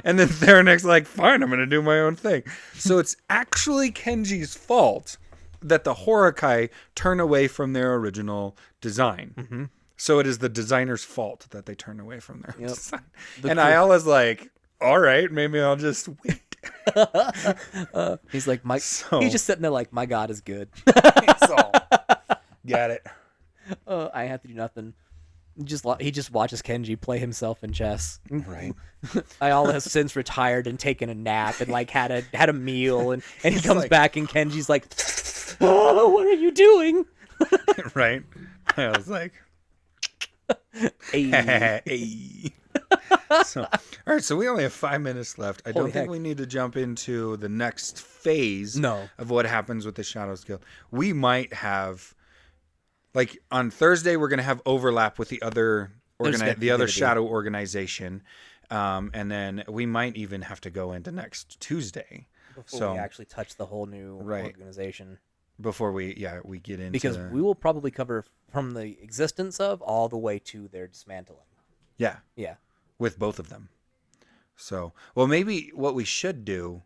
And then Theranik's like, fine, I'm going to do my own thing. So it's actually Kenji's fault that the Horakai turn away from their original design. Mm-hmm. So it is the designer's fault that they turn away from their design. And Ayala's like, all right, maybe I'll just wait. He's like, he's just sitting there like, my God is good. It's all, got it. I have to do nothing. He just watches Kenji play himself in chess. Right. Ayala has since retired and taken a nap and like had a meal and he comes back and Kenji's like, oh, what are you doing? Right. I was like, hey. So, all right. So we only have 5 minutes left. I don't think we need to jump into the next phase of what happens with the Shadows Guild. We might have. Like on Thursday, we're going to have overlap with the other shadow organization, and then we might even have to go into next Tuesday. Before we actually touch the whole new organization. Before we get into because we will probably cover from the existence of all the way to their dismantling. Yeah, with both of them. So, well, maybe what we should do,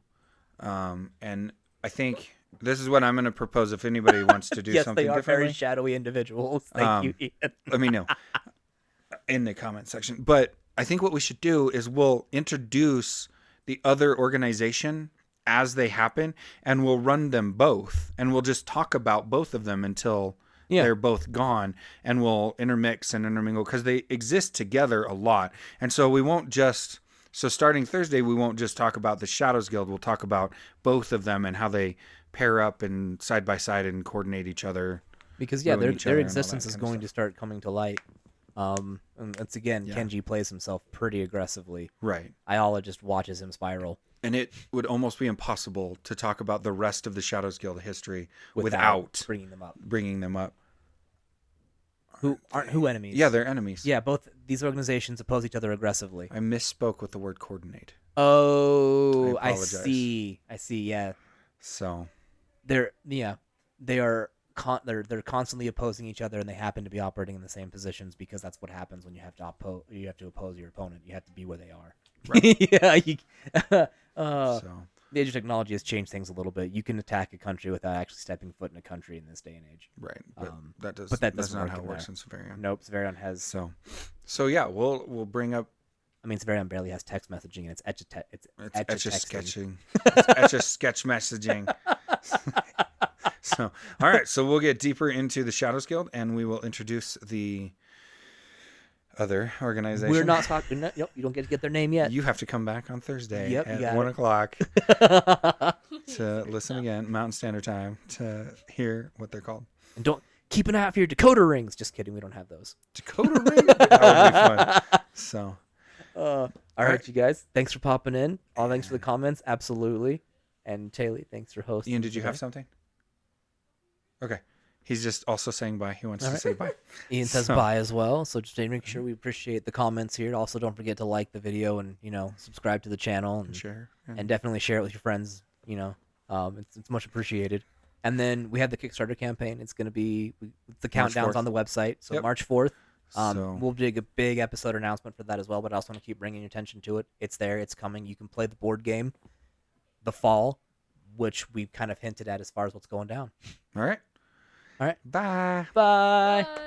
and I think. This is what I'm going to propose if anybody wants to do something differently. Yes, they are very shadowy individuals. Thank you, Ian. Let me know in the comment section. But I think what we should do is we'll introduce the other organization as they happen, and we'll run them both. And we'll just talk about both of them until they're both gone. And we'll intermix and intermingle because they exist together a lot. And so we won't just... So starting Thursday, we won't just talk about the Shadows Guild. We'll talk about both of them and how they pair up and side by side and coordinate each other. Because their existence is going to start coming to light. And it's again, Kenji plays himself pretty aggressively. Right. Ayala just watches him spiral. And it would almost be impossible to talk about the rest of the Shadows Guild history without bringing them up. Who enemies? Yeah, they're enemies. Yeah, both these organizations oppose each other aggressively. I misspoke with the word coordinate. Oh, I see. Yeah. So, they're they're constantly opposing each other, and they happen to be operating in the same positions because that's what happens when you have to oppose your opponent. You have to be where they are. Right. Yeah. So The age of technology has changed things a little bit. You can attack a country without actually stepping foot in a country in this day and age. right, but but that that's doesn't not work how it in works there. in Savarion. Nope, Savarion has. So yeah, we'll bring up. I mean, Savarion barely has text messaging, and it's Etch a sketching. It's etch a sketch messaging. So all right, so we'll get deeper into the Shadows Guild, and we will introduce the other organization. We're not talking. Yep, you don't get to get their name yet. You have to come back on Thursday Yep, at you got 1 it. o'clock to listen again, Mountain Standard Time, to hear what they're called. And don't keep an eye out for your Dakota rings. Just kidding, we don't have those. Dakota Ring? That would be fun. So, all right, you guys. Thanks for popping in. Thanks for the comments. Absolutely. And Taylor, thanks for hosting. Ian, did you today. have something? Okay. He's just also saying bye. He wants to say bye. Ian says bye as well. So just to make sure we appreciate the comments here. Also, don't forget to like the video and subscribe to the channel and Share. and definitely share it with your friends. It's much appreciated. And then we have the Kickstarter campaign. It's going to be the countdowns 4th. on the website. So Yep. March 4th. So- We'll do a big episode announcement for that as well. But I also want to keep bringing your attention to it. It's there. It's coming. You can play the board game, the fall, which we've kind of hinted at as far as what's going down. All right. All right. Bye. Bye. Bye.